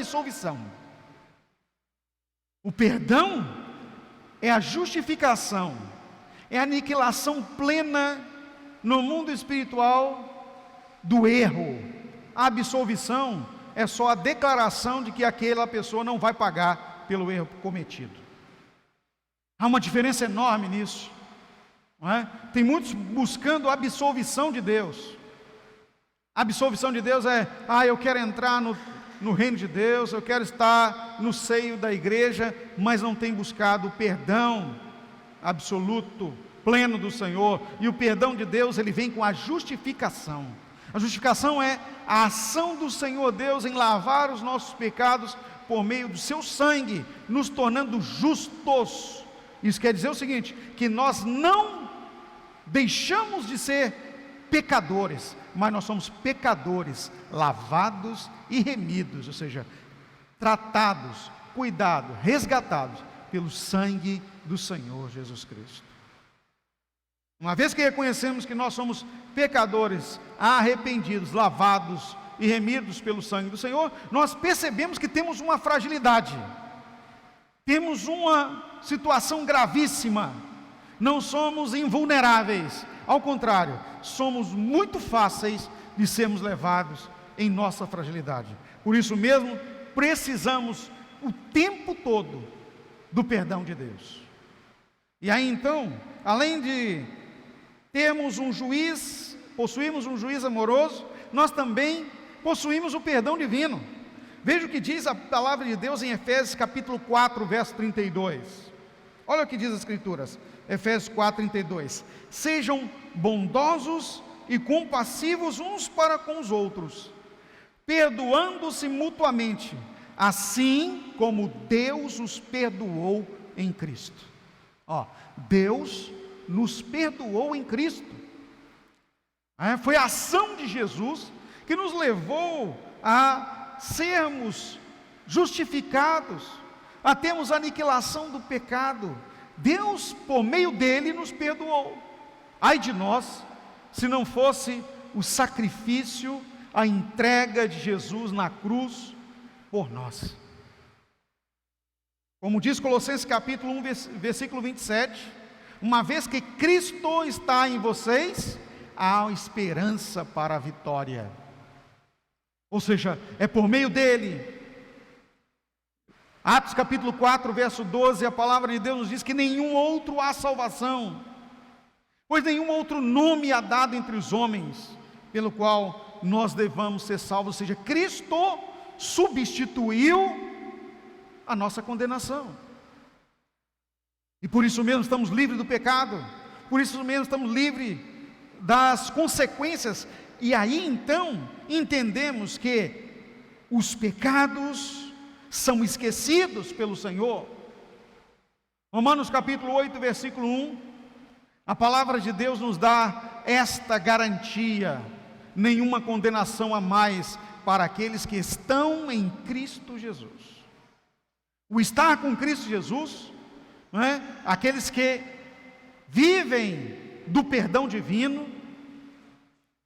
absolvição. O perdão é a justificação, é a aniquilação plena no mundo espiritual do erro. A absolvição é só a declaração de que aquela pessoa não vai pagar pelo erro cometido. Há uma diferença enorme nisso, não é? Tem muitos buscando a absolvição de Deus. A absolvição de Deus é: eu quero entrar no reino de Deus, eu quero estar no seio da igreja, mas não tem buscado o perdão absoluto, pleno do Senhor. E o perdão de Deus, ele vem com a justificação. A justificação é a ação do Senhor Deus em lavar os nossos pecados por meio do seu sangue, nos tornando justos. Isso quer dizer o seguinte, que nós não deixamos de ser pecadores, mas nós somos pecadores lavados e remidos, ou seja, tratados, cuidados, resgatados pelo sangue do Senhor Jesus Cristo. Uma vez que reconhecemos que nós somos pecadores arrependidos, lavados e remidos pelo sangue do Senhor, nós percebemos que temos uma fragilidade, temos uma situação gravíssima. Não somos invulneráveis, ao contrário, somos muito fáceis de sermos levados em nossa fragilidade. Por isso mesmo, precisamos o tempo todo do perdão de Deus. E aí então, além de termos um juiz, possuímos um juiz amoroso, nós também possuímos o perdão divino. Veja o que diz a palavra de Deus em Efésios capítulo 4, verso 32. Olha o que diz as Escrituras, Efésios 4, 32. Sejam bondosos e compassivos uns para com os outros, perdoando-se mutuamente, assim como Deus os perdoou em Cristo. Deus nos perdoou em Cristo. Foi a ação de Jesus que nos levou a sermos justificados, a termos a aniquilação do pecado. Deus, por meio dele, nos perdoou. Ai de nós, se não fosse o sacrifício, a entrega de Jesus na cruz por nós. Como diz Colossenses capítulo 1, versículo 27, uma vez que Cristo está em vocês, há esperança para a vitória. Ou seja, é por meio dele. Atos capítulo 4, verso 12, a palavra de Deus nos diz que nenhum outro há salvação, pois nenhum outro nome há dado entre os homens, pelo qual nós devamos ser salvos. Ou seja, Cristo substituiu a nossa condenação, e por isso mesmo estamos livres do pecado, por isso mesmo estamos livres das consequências. E aí então entendemos que os pecados são esquecidos pelo Senhor. Romanos capítulo 8, versículo 1, a palavra de Deus nos dá esta garantia: nenhuma condenação há mais para aqueles que estão em Cristo Jesus. O estar com Cristo Jesus, não é? Aqueles que vivem do perdão divino,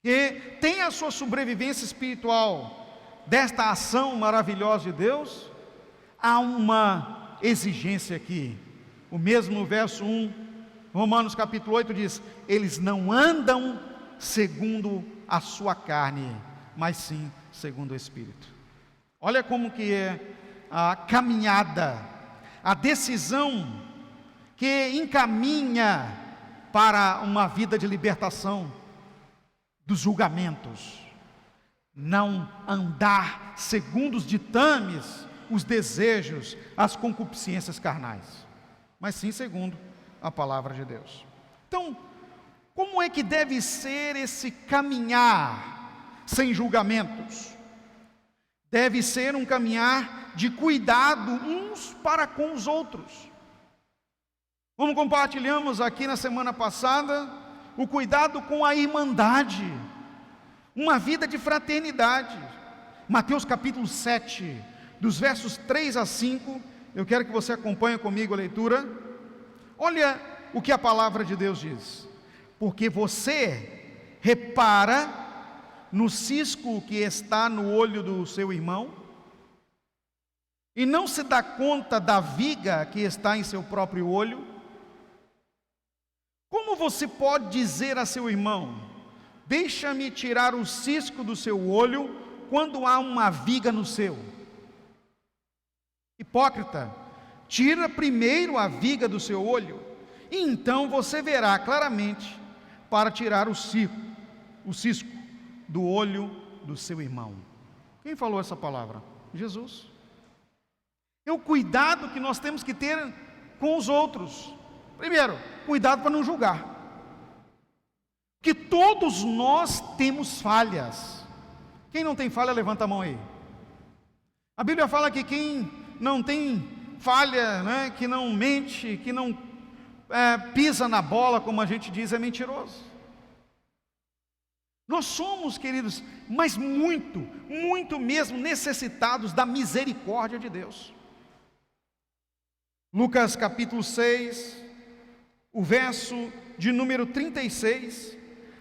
que têm a sua sobrevivência espiritual desta ação maravilhosa de Deus, há uma exigência aqui. O mesmo verso 1, Romanos capítulo 8 diz: eles não andam segundo a sua carne, mas sim segundo o Espírito. Olha como que é a caminhada, a decisão que encaminha para uma vida de libertação dos julgamentos. Não andar segundo os ditames, os desejos, as concupiscências carnais, mas sim segundo a palavra de Deus. Então, como é que deve ser esse caminhar sem julgamentos? Deve ser um caminhar de cuidado uns para com os outros. Como compartilhamos aqui na semana passada, o cuidado com a irmandade, uma vida de fraternidade. Mateus capítulo 7, dos versos 3 a 5, eu quero que você acompanhe comigo a leitura. Olha o que a palavra de Deus diz: porque você repara no cisco que está no olho do seu irmão, e não se dá conta da viga que está em seu próprio olho? Como você pode dizer a seu irmão: deixa-me tirar o cisco do seu olho, quando há uma viga no seu? Hipócrita, tira primeiro a viga do seu olho, e então você verá claramente para tirar o cisco do olho do seu irmão. Quem falou essa palavra? Jesus. É o cuidado que nós temos que ter com os outros. Primeiro, cuidado para não julgar, que todos nós temos falhas. Quem não tem falha, levanta a mão aí. A Bíblia fala que quem não tem falha, né, que não mente, que não pisa na bola, como a gente diz, é mentiroso. Nós somos, queridos, mas muito, muito mesmo necessitados da misericórdia de Deus. Lucas capítulo 6, o verso de número 36,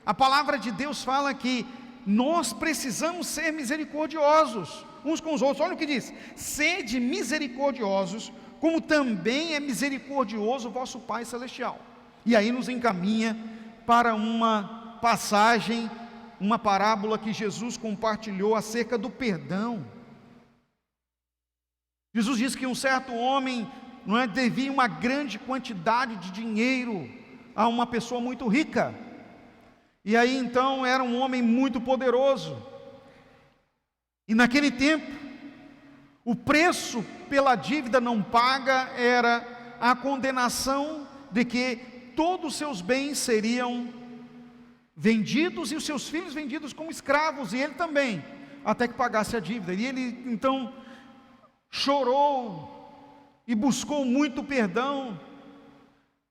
a palavra de Deus fala que nós precisamos ser misericordiosos uns com os outros. Olha o que diz: sede misericordiosos, como também é misericordioso o vosso Pai Celestial. E aí nos encaminha para uma passagem, uma parábola que Jesus compartilhou acerca do perdão. Jesus disse que um certo homem devia uma grande quantidade de dinheiro a uma pessoa muito rica. E aí então era um homem muito poderoso. E naquele tempo, o preço pela dívida não paga era a condenação de que todos os seus bens seriam vendidos e os seus filhos vendidos como escravos, e ele também, até que pagasse a dívida. E ele então chorou e buscou muito perdão.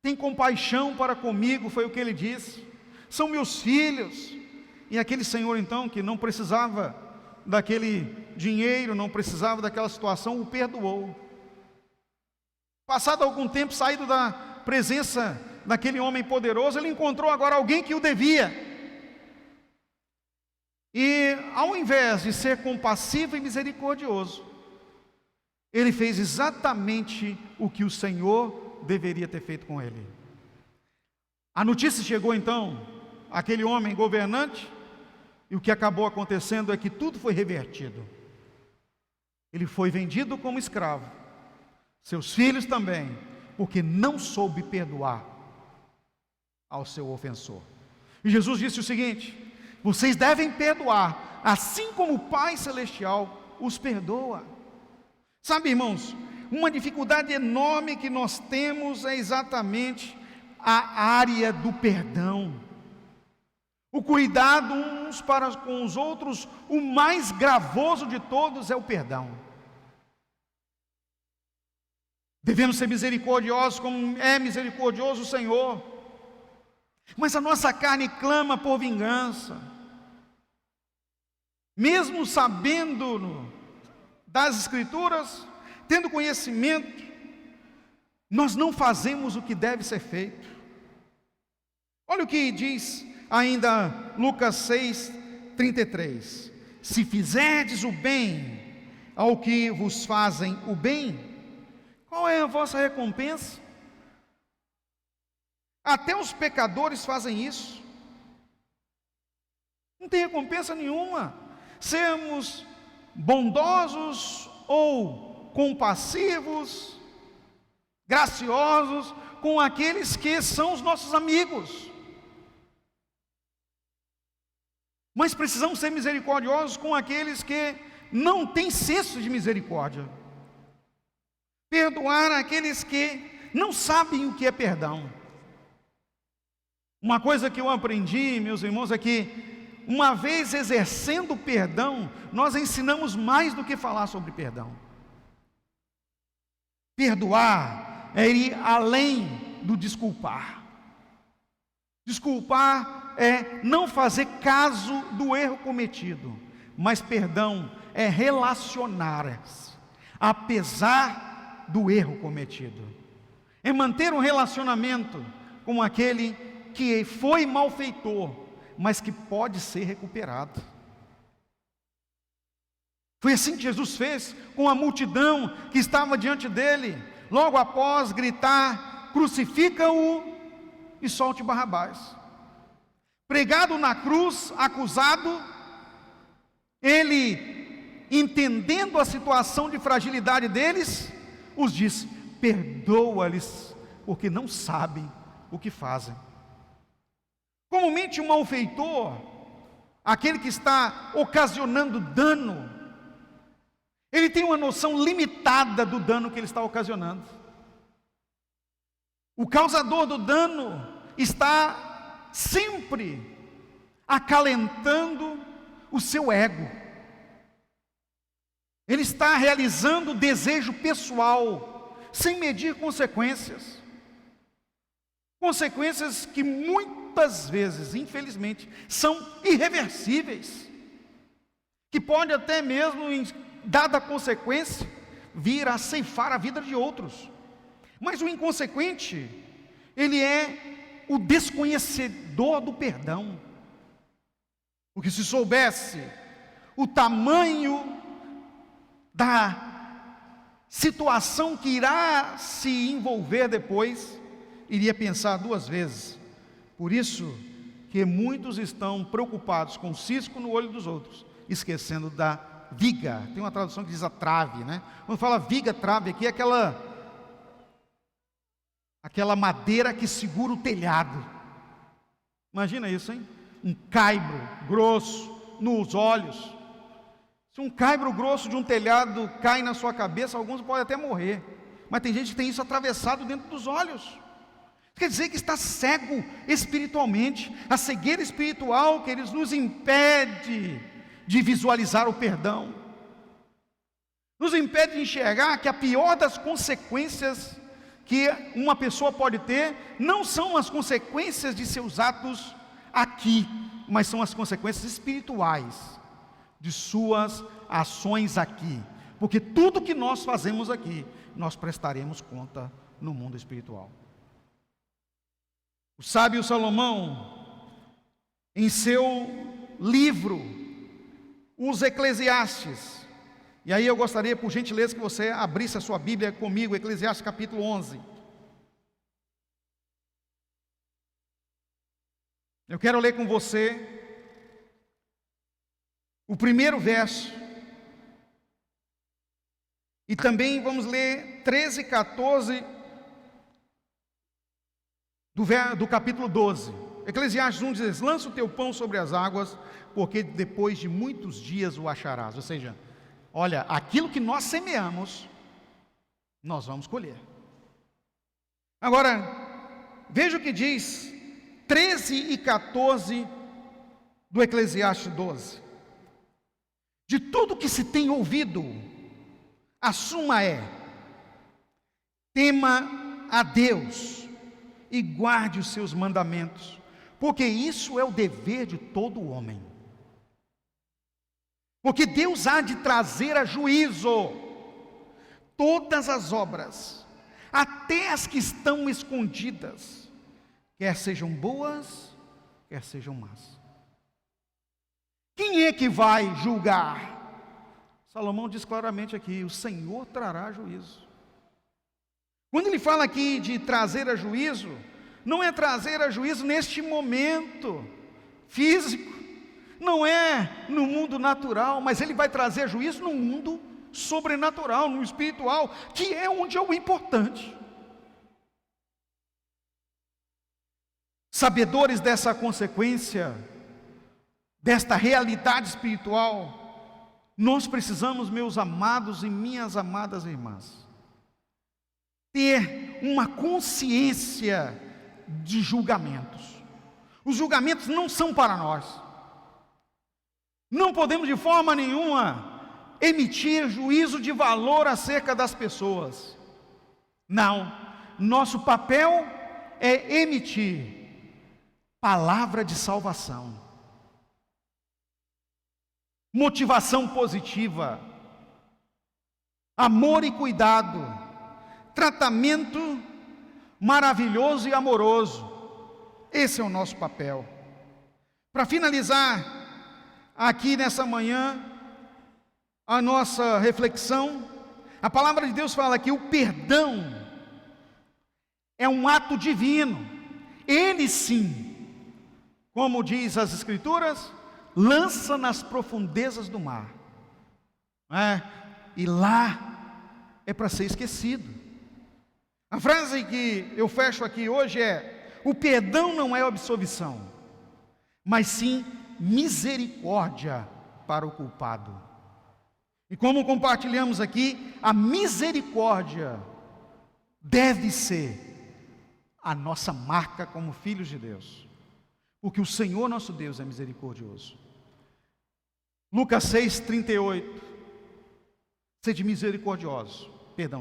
Tem compaixão para comigo, foi o que ele disse. São meus filhos. E aquele senhor então, que não precisava daquele dinheiro, não precisava daquela situação, o perdoou. Passado algum tempo, saído da presença daquele homem poderoso, ele encontrou agora alguém que o devia. E ao invés de ser compassivo e misericordioso, ele fez exatamente o que o Senhor deveria ter feito com ele. A notícia chegou então àquele homem governante, e o que acabou acontecendo é que tudo foi revertido. Ele foi vendido como escravo, seus filhos também, porque não soube perdoar ao seu ofensor. E Jesus disse o seguinte: vocês devem perdoar, assim como o Pai Celestial os perdoa. Sabe, irmãos, uma dificuldade enorme que nós temos é exatamente a área do perdão. O cuidado uns para com os outros, o mais gravoso de todos é o perdão. Devemos ser misericordiosos como é misericordioso o Senhor. Mas a nossa carne clama por vingança. Mesmo sabendo das Escrituras, tendo conhecimento, nós não fazemos o que deve ser feito. Olha o que diz ainda Lucas 6, 33. Se fizerdes o bem ao que vos fazem o bem, qual é a vossa recompensa? Até os pecadores fazem isso. Não tem recompensa nenhuma. Sermos bondosos ou compassivos, graciosos com aqueles que são os nossos amigos. Mas precisamos ser misericordiosos com aqueles que não têm senso de misericórdia. Perdoar aqueles que não sabem o que é perdão. Uma coisa que eu aprendi, meus irmãos, é que uma vez exercendo o perdão, nós ensinamos mais do que falar sobre perdão. Perdoar é ir além do desculpar. Desculpar é não fazer caso do erro cometido, mas perdão é relacionar-se, apesar do erro cometido. É manter um relacionamento com aquele que foi malfeitor, mas que pode ser recuperado. Foi assim que Jesus fez com a multidão que estava diante dele, logo após gritar: crucifica-o e solte Barrabás. Pregado na cruz, acusado, ele, entendendo a situação de fragilidade deles, os disse: perdoa-lhes, porque não sabem o que fazem. Comumente, um malfeitor, aquele que está ocasionando dano, ele tem uma noção limitada do dano que ele está ocasionando. O causador do dano está sempre acalentando o seu ego. Ele está realizando desejo pessoal, sem medir consequências. Consequências que muitas vezes, infelizmente, são irreversíveis. Que pode até mesmo, dada a consequência, vir a ceifar a vida de outros. Mas o inconsequente, ele é o desconhecedor do perdão. Porque se soubesse o tamanho da situação que irá se envolver depois, iria pensar duas vezes. Por isso que muitos estão preocupados com o cisco no olho dos outros, esquecendo da viga. Tem uma tradução que diz a trave, né? Quando fala viga, trave, aqui é aquela madeira que segura o telhado. Imagina isso, hein? Um caibro grosso nos olhos. Se um caibro grosso de um telhado cai na sua cabeça, alguns podem até morrer. Mas tem gente que tem isso atravessado dentro dos olhos. Quer dizer que está cego espiritualmente. A cegueira espiritual, queridos, nos impede de visualizar o perdão. Nos impede de enxergar que a pior das consequências que uma pessoa pode ter, não são as consequências de seus atos aqui, mas são as consequências espirituais de suas ações aqui. Porque tudo que nós fazemos aqui, nós prestaremos conta no mundo espiritual. O sábio Salomão, em seu livro, os Eclesiastes, e aí eu gostaria, por gentileza, que você abrisse a sua Bíblia comigo, Eclesiastes capítulo 11. Eu quero ler com você o primeiro verso, e também vamos ler 13 e 14 do capítulo 12. Eclesiastes 1 diz: lança o teu pão sobre as águas, porque depois de muitos dias o acharás. Ou seja, olha, aquilo que nós semeamos, nós vamos colher. Agora, veja o que diz 13 e 14 do Eclesiastes 12. De tudo que se tem ouvido, a suma é: tema a Deus e guarde os seus mandamentos, porque isso é o dever de todo homem. Porque Deus há de trazer a juízo todas as obras, até as que estão escondidas, quer sejam boas, quer sejam más. Quem é que vai julgar? Salomão diz claramente aqui: o Senhor trará juízo. Quando ele fala aqui de trazer a juízo, não é trazer a juízo neste momento físico, não é no mundo natural, mas ele vai trazer juízo no mundo sobrenatural, no espiritual, que é onde é o importante. Sabedores dessa consequência, desta realidade espiritual, nós precisamos, meus amados e minhas amadas irmãs, ter uma consciência de julgamentos. Os julgamentos não são para nós. Não podemos de forma nenhuma emitir juízo de valor acerca das pessoas. Não. Nosso papel é emitir palavra de salvação, motivação positiva, amor e cuidado, tratamento maravilhoso e amoroso. Esse é o nosso papel. Para finalizar, aqui nessa manhã, a nossa reflexão, a palavra de Deus fala que o perdão é um ato divino. Ele sim, como diz as Escrituras, lança nas profundezas do mar, e lá é para ser esquecido. A frase que eu fecho aqui hoje é: o perdão não é absolvição, mas sim misericórdia para o culpado. E como compartilhamos aqui, a misericórdia deve ser a nossa marca como filhos de Deus, porque o Senhor nosso Deus é misericordioso. Lucas 6:38, sejam misericordiosos,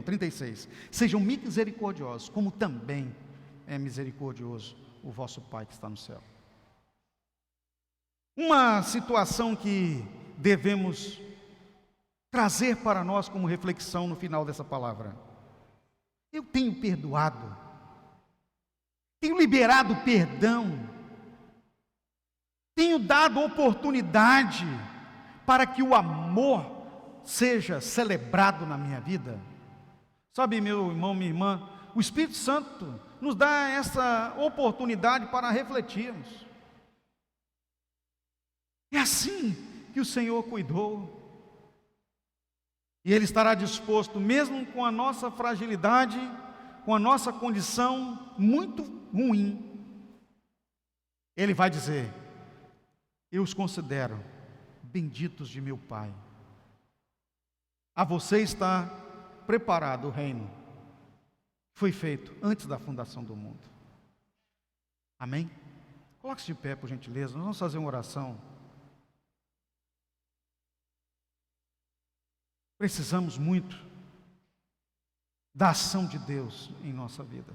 36, sejam misericordiosos, como também é misericordioso o vosso Pai que está no céu. Uma situação que devemos trazer para nós como reflexão no final dessa palavra: eu tenho perdoado, tenho liberado perdão, tenho dado oportunidade para que o amor seja celebrado na minha vida. Sabe, meu irmão, minha irmã, o Espírito Santo nos dá essa oportunidade para refletirmos. É assim que o Senhor cuidou. E Ele estará disposto, mesmo com a nossa fragilidade, com a nossa condição muito ruim, Ele vai dizer: eu os considero benditos de meu Pai. A você está preparado o reino que foi feito antes da fundação do mundo. Amém? Coloque-se de pé, por gentileza. Nós vamos fazer uma oração. Precisamos muito da ação de Deus em nossa vida.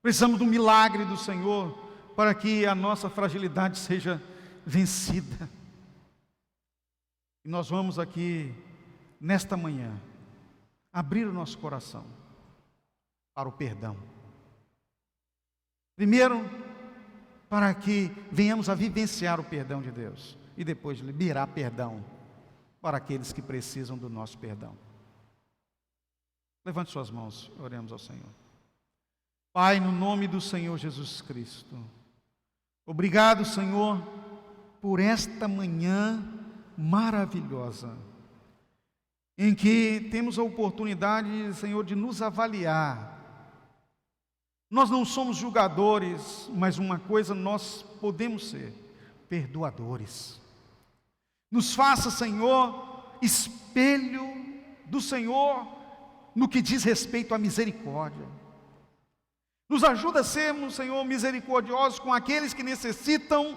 Precisamos do milagre do Senhor para que a nossa fragilidade seja vencida. E nós vamos aqui, nesta manhã, abrir o nosso coração para o perdão. Primeiro, para que venhamos a vivenciar o perdão de Deus, e depois liberar perdão para aqueles que precisam do nosso perdão. Levante suas mãos, oremos ao Senhor. Pai, no nome do Senhor Jesus Cristo, obrigado, Senhor, por esta manhã maravilhosa, em que temos a oportunidade, Senhor, de nos avaliar. Nós não somos julgadores, mas uma coisa nós podemos ser: perdoadores. Nos faça, Senhor, espelho do Senhor no que diz respeito à misericórdia. Nos ajuda a sermos, Senhor, misericordiosos com aqueles que necessitam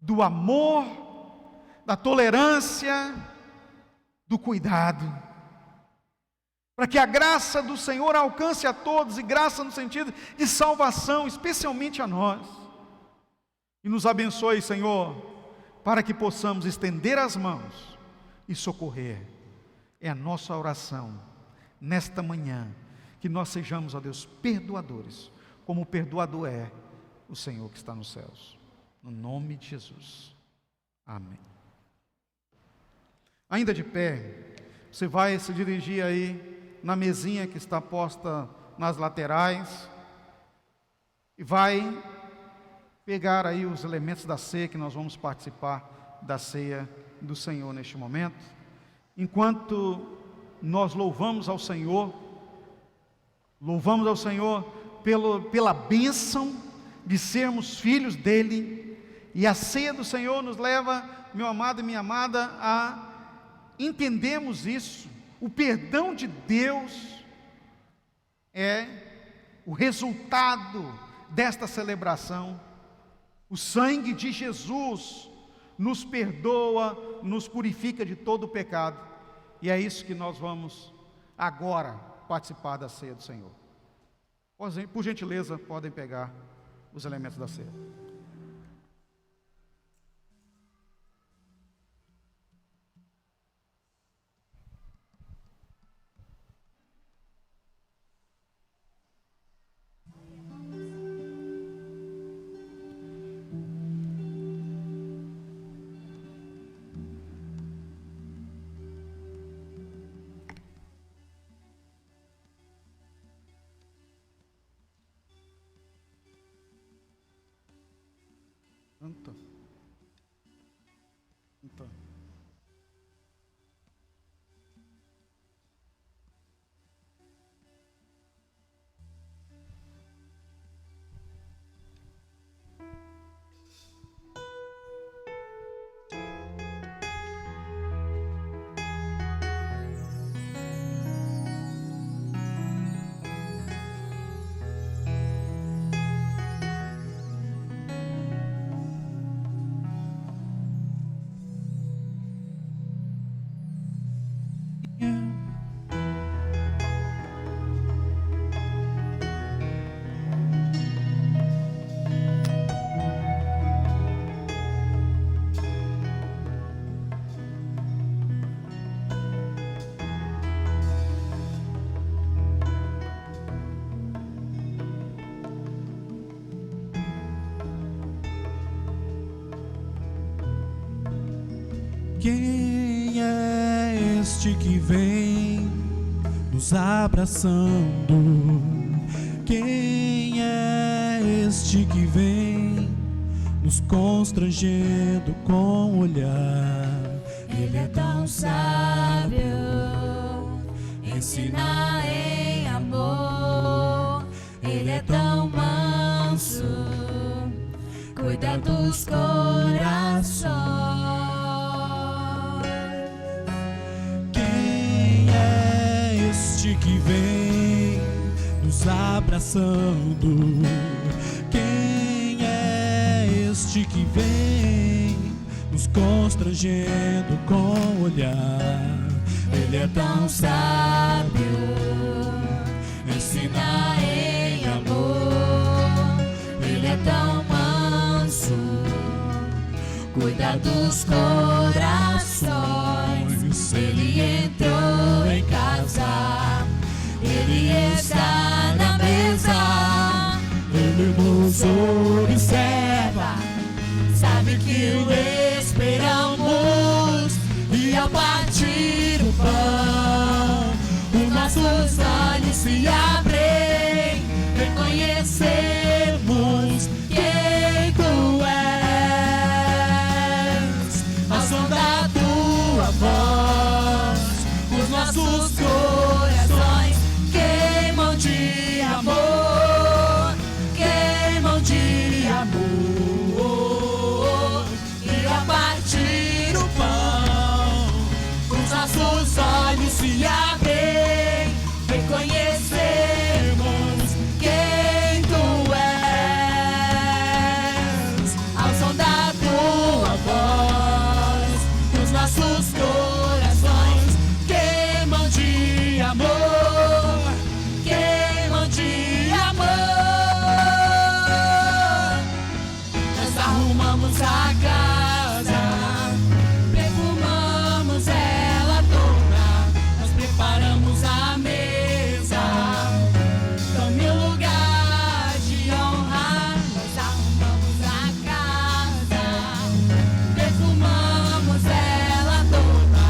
do amor, da tolerância, do cuidado, para que a graça do Senhor alcance a todos, e graça no sentido de salvação, especialmente a nós. E nos abençoe, Senhor, para que possamos estender as mãos e socorrer. É a nossa oração nesta manhã, que nós sejamos, ó Deus, perdoadores, como o perdoador é o Senhor que está nos céus. No nome de Jesus. Amém. Ainda de pé, você vai se dirigir aí na mesinha que está posta nas laterais e vai pegar aí os elementos da ceia, que nós vamos participar da ceia do Senhor neste momento. Enquanto nós louvamos ao Senhor pela bênção de sermos filhos dEle, e a ceia do Senhor nos leva, meu amado e minha amada, a entendermos isso. O perdão de Deus é o resultado desta celebração. O sangue de Jesus nos perdoa, nos purifica de todo o pecado, e é isso que nós vamos agora participar da ceia do Senhor. Por gentileza, podem pegar os elementos da ceia. Santo. Santo. Quem é este que vem nos abraçando? Quem é este que vem nos constrangendo com o olhar? Ele é tão sábio, ensina em amor. Ele é tão manso, cuida dos corações. Que vem nos abraçando. Quem é este que vem nos constrangendo com o olhar? Ele é tão sábio, ensina em amor. Ele é tão manso, cuida dos corações. Ele entrou em casa, Ele está na mesa. Ele nos observa, sabe que o esperamos. E ao partir o pão, os nossos olhos se abrem. Reconhecemos quem Tu és. Ao som da Tua voz, os nossos corações queimam de amor, queimam de amor. E a partir o pão, os nossos olhos se abrem. Reconhecemos quem Tu és. Ao som da Tua voz, os nossos corações queimam de amor, queimam de amor. Nós arrumamos a casa, perfumamos ela toda. Nós preparamos a mesa, tome o lugar de honra. Nós arrumamos a casa, perfumamos ela toda.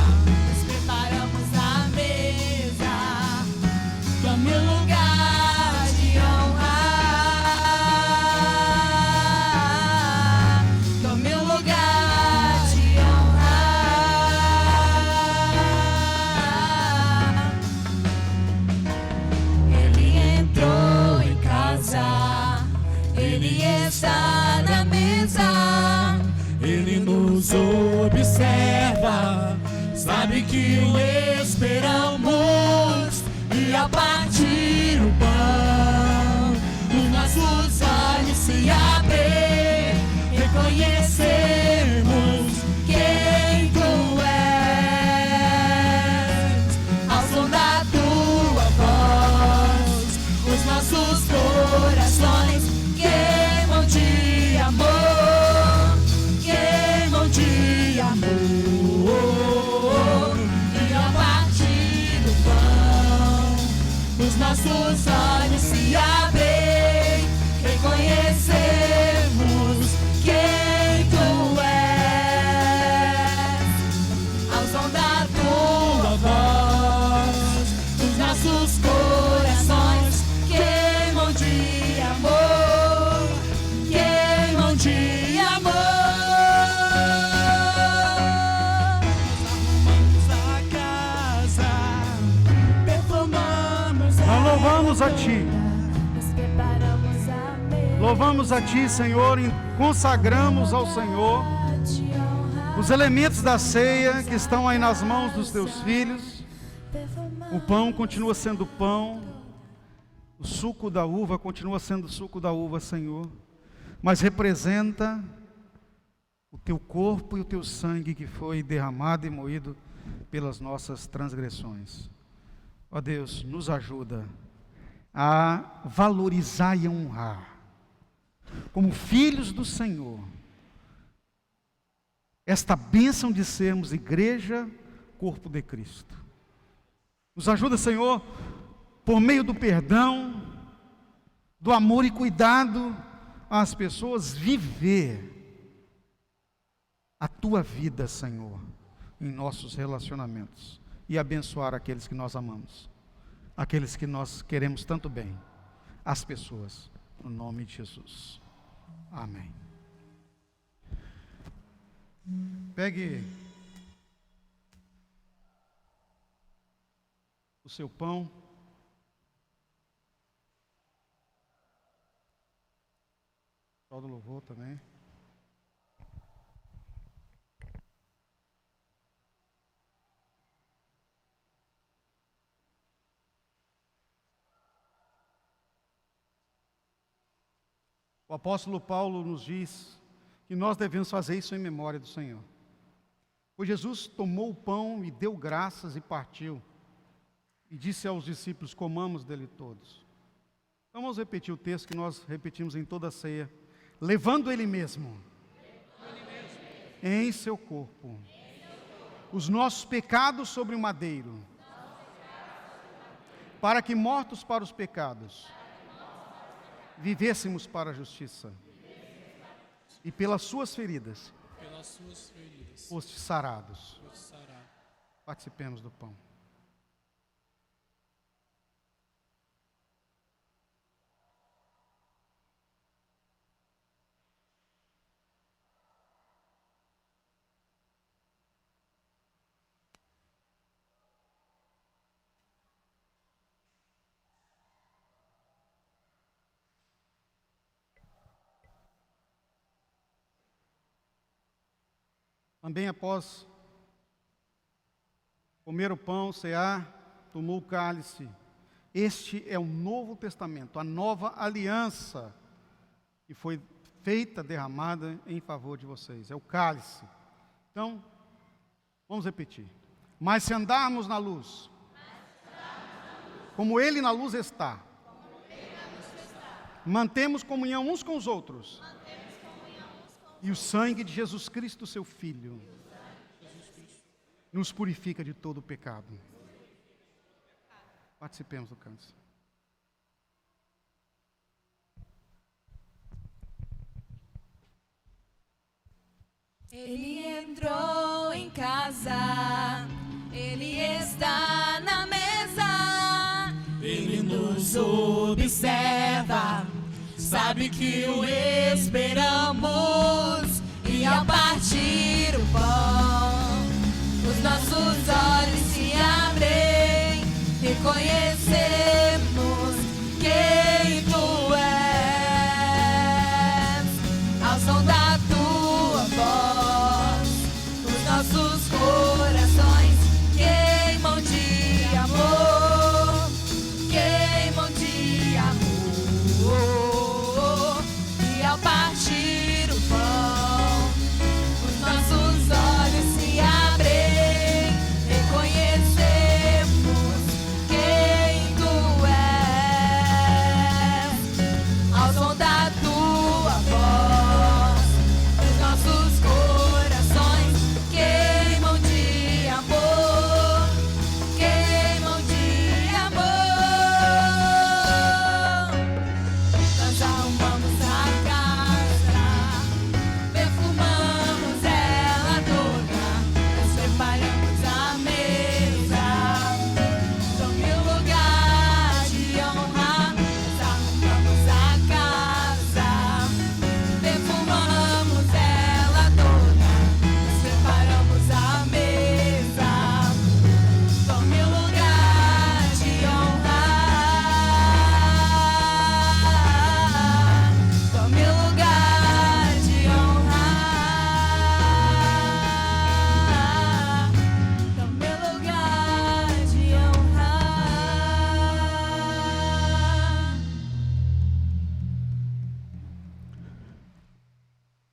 Nós preparamos a mesa, tome o lugar de honra. Tome o lugar de honra. Ele entrou em casa, Ele está na mesa. Ele nos observa, sabe que o esperamos. E ao partir o pão, os nossos olhos se abrem. Reconhecemos quem Tu és. Ao som da Tua voz, os nossos corações queimam de amor, queimam de amor. E ao partir do pão, os nossos olhos se abrem. Reconhecemos quem Tu és. Ao som da Tua voz, os nossos corações queimam de amor, queimam de amor. louvamos a Ti. Louvamos a Ti, Senhor, e consagramos ao Senhor os elementos da ceia que estão aí nas mãos dos Teus filhos. O pão continua sendo pão, o suco da uva continua sendo suco da uva, Senhor, mas representa o Teu corpo e o Teu sangue que foi derramado e moído pelas nossas transgressões. Ó Deus, nos ajuda a valorizar e a honrar, como filhos do Senhor, esta bênção de sermos igreja, corpo de Cristo. Nos ajuda, Senhor, por meio do perdão, do amor e cuidado às pessoas, viver a Tua vida, Senhor, em nossos relacionamentos, e abençoar aqueles que nós amamos, aqueles que nós queremos tanto bem, as pessoas, no nome de Jesus. Amém. Pegue o seu pão. Só do louvor também. O apóstolo Paulo nos diz que nós devemos fazer isso em memória do Senhor. Pois Jesus tomou o pão e deu graças e partiu, e disse aos discípulos: comamos dele todos. Então vamos repetir o texto que nós repetimos em toda a ceia. Levando ele mesmo em seu corpo os nossos pecados sobre o madeiro, para que, mortos para os pecados, vivêssemos para a justiça, e pelas suas feridas foste sarados. Participemos do pão. Também após comer o pão, cear, tomou o cálice. Este é o Novo Testamento, a nova aliança que foi feita, derramada em favor de vocês. É o cálice. Então, vamos repetir. Mas se andarmos na luz, como Ele na luz está, mantemos comunhão uns com os outros. E o sangue de Jesus Cristo, seu Filho, nos purifica de todo o pecado. Participemos do cálice. Ele entrou em casa, Ele está na mesa, Ele nos observa, sabe que o esperamos, e ao partir o pão, os nossos olhos se abrem, reconhecemos quem Tu és, ao som da Tua voz, os nossos corações queimam de amor, queimam de amor. E ao partir o pão, os nossos olhos se abrem, reconhecemos quem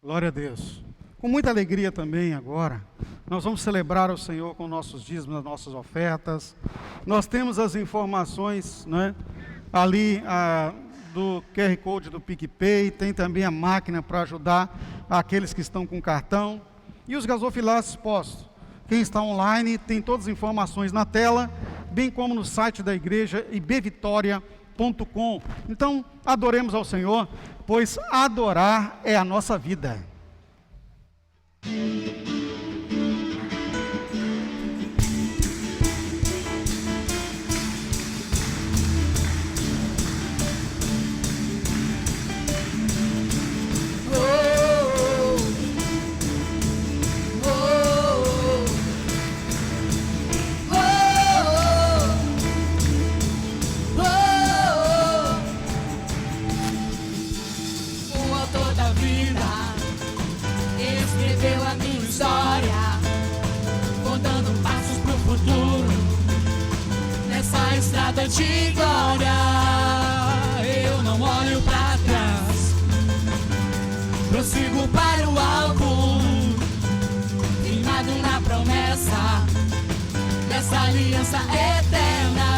Glória a Deus. Com muita alegria também agora, nós vamos celebrar o Senhor com nossos dízimos, as nossas ofertas. Nós temos as informações, né, ali do QR Code do PicPay, tem também a máquina para ajudar aqueles que estão com cartão. E os gasofilácios postos. Quem está online tem todas as informações na tela, bem como no site da igreja ibvitoria.com. Então, adoremos ao Senhor, pois adorar é a nossa vida. De glória, eu não olho para trás, prossigo para o alvo, firmado na promessa dessa aliança eterna.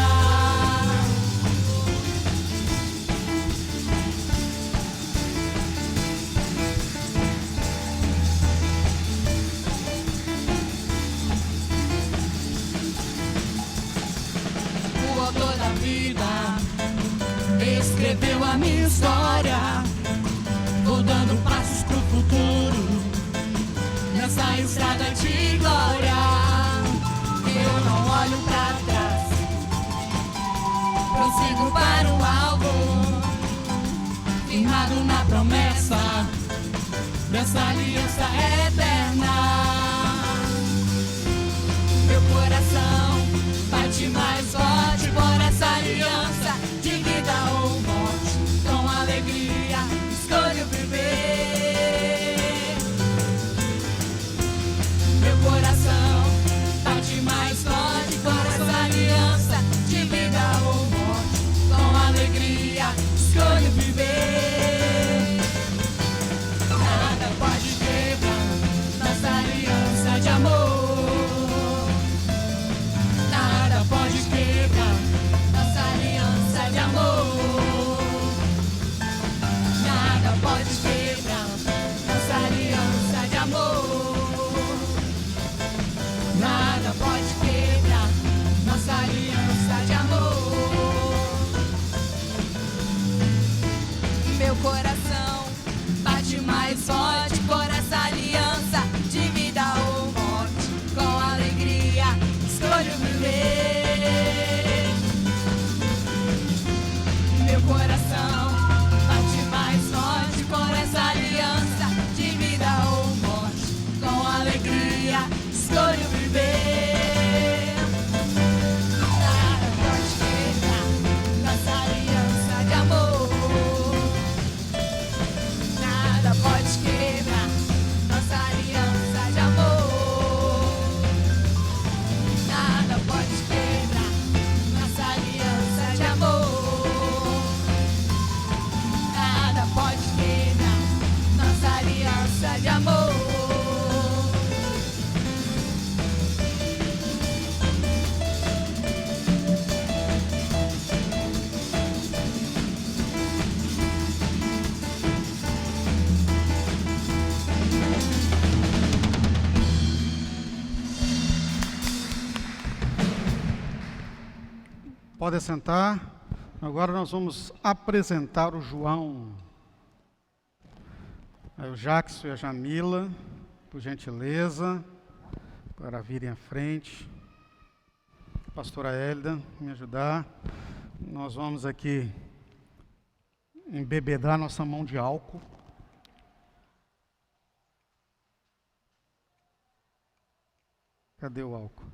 Escreveu a minha história, vou dando passos pro futuro, nessa estrada de glória. Eu não olho pra trás, prossigo para o alvo, firmado na promessa dessa aliança eterna. Meu coração bate mais forte por essa aliança de vida ou morte. Com alegria escolho viver. Meu coração bate mais forte por essa aliança de vida ou morte. Com alegria escolho viver. Nada pode quebrar nossa aliança de amor. Pode quebrar nossa aliança de amor. Nada pode quebrar nossa aliança de amor. Nada pode quebrar nossa aliança de amor. Meu coração bate mais forte por essa aliança de vida ou morte. Com alegria escolho viver. Meu coração bate mais forte por essa aliança de vida ou morte. Com alegria escolho viver. Nada pode quebrar nossa aliança de amor. Nada pode quebrar nossa aliança de amor. Nada pode quebrar nossa aliança de amor. Pode quebrar nossa aliança de amor. Pode sentar. Agora nós vamos apresentar o João. O Jackson e a Jamila, por gentileza, para virem à frente. Pastora Hélida, me ajudar. Nós vamos aqui embebedar nossa mão de álcool. Cadê o álcool?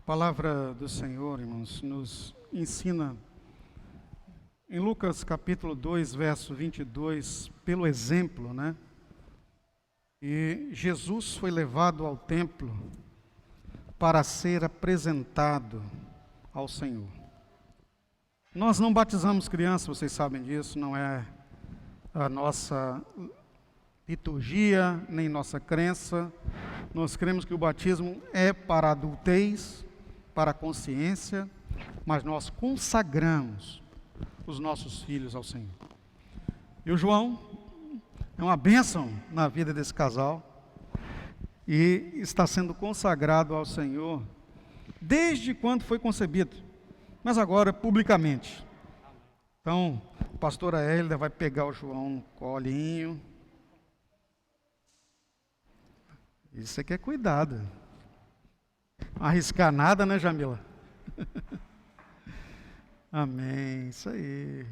A palavra do Senhor, irmãos, nos ensina em Lucas capítulo 2, verso 22, pelo exemplo, né? E Jesus foi levado ao templo para ser apresentado ao Senhor. Nós não batizamos crianças, vocês sabem disso, não é a nossa liturgia, nem nossa crença. Nós cremos que o batismo é para a adultez, para a consciência, mas nós consagramos os nossos filhos ao Senhor. E o João é uma bênção na vida desse casal e está sendo consagrado ao Senhor desde quando foi concebido, mas agora publicamente. Então, a pastora Hélida vai pegar o João no colinho. Isso aqui é cuidado. Não arriscar nada, né, Jamila? Amém, isso aí.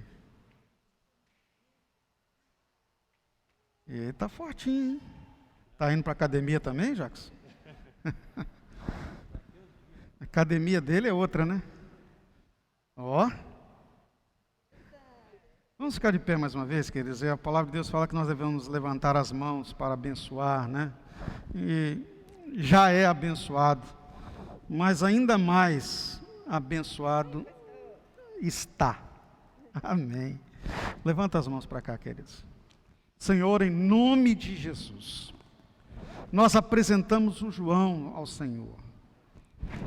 E ele tá fortinho, hein? Tá indo para academia também, Jacques? A academia dele é outra, né? Ó. Vamos ficar de pé mais uma vez, queridos. A palavra de Deus fala que nós devemos levantar as mãos para abençoar, né? E já é abençoado, mas ainda mais abençoado está. Amém. Levanta as mãos para cá, queridos. Senhor, em nome de Jesus, nós apresentamos o João ao Senhor.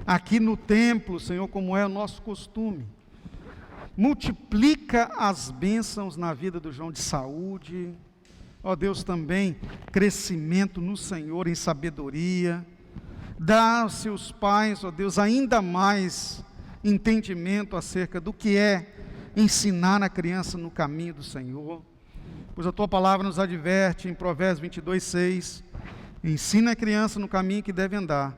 Aqui no templo, Senhor, como é o nosso costume. Multiplica as bênçãos na vida do João de saúde. Ó Deus, também crescimento no Senhor em sabedoria. Dá aos seus pais, ó Deus, ainda mais entendimento acerca do que é ensinar a criança no caminho do Senhor. Pois a tua palavra nos adverte em Provérbios 22, 6. Ensina a criança no caminho que deve andar,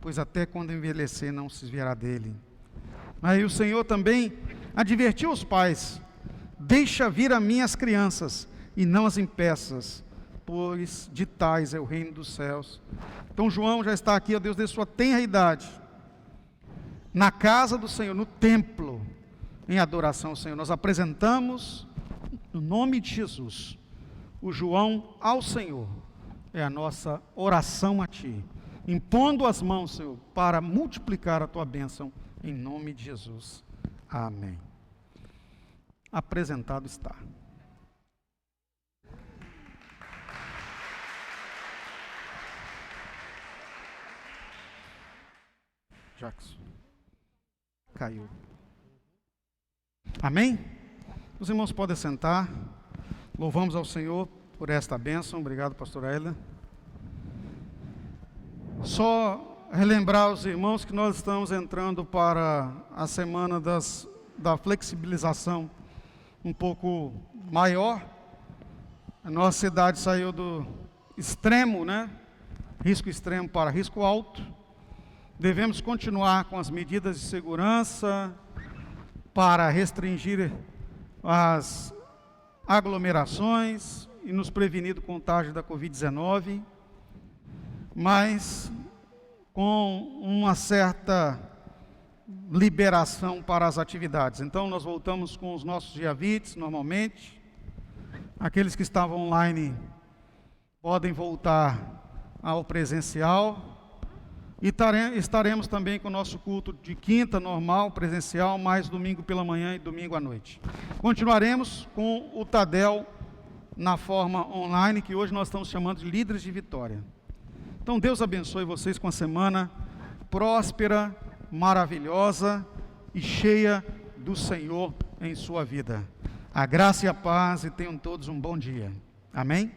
pois até quando envelhecer não se desviará dele. Aí o Senhor também advertiu os pais: deixa vir a mim as crianças e não as impeças, pois de tais é o reino dos céus. Então João já está aqui, ó Deus, de sua tenra idade, na casa do Senhor, no templo, em adoração ao Senhor. Nós apresentamos, no nome de Jesus, o João ao Senhor. É a nossa oração a Ti, impondo as mãos, Senhor, para multiplicar a Tua bênção, em nome de Jesus. Amém. Apresentado está. Jackson. Caiu. Amém? Os irmãos podem sentar. Louvamos ao Senhor por esta bênção. Obrigado, pastora Ela. Só relembrar aos irmãos que nós estamos entrando para a semana da flexibilização um pouco maior. A nossa cidade saiu do extremo, né? Risco extremo para risco alto. Devemos continuar com as medidas de segurança para restringir as aglomerações e nos prevenir do contágio da Covid-19, mas com uma certa liberação para as atividades. Então nós voltamos com os nossos Giavites normalmente. Aqueles que estavam online podem voltar ao presencial. E estaremos também com o nosso culto de quinta normal, presencial, mais domingo pela manhã e domingo à noite. Continuaremos com o Tadel na forma online, que hoje nós estamos chamando de Líderes de Vitória. Então Deus abençoe vocês com a semana próspera, maravilhosa e cheia do Senhor em sua vida. A graça e a paz, e tenham todos um bom dia. Amém?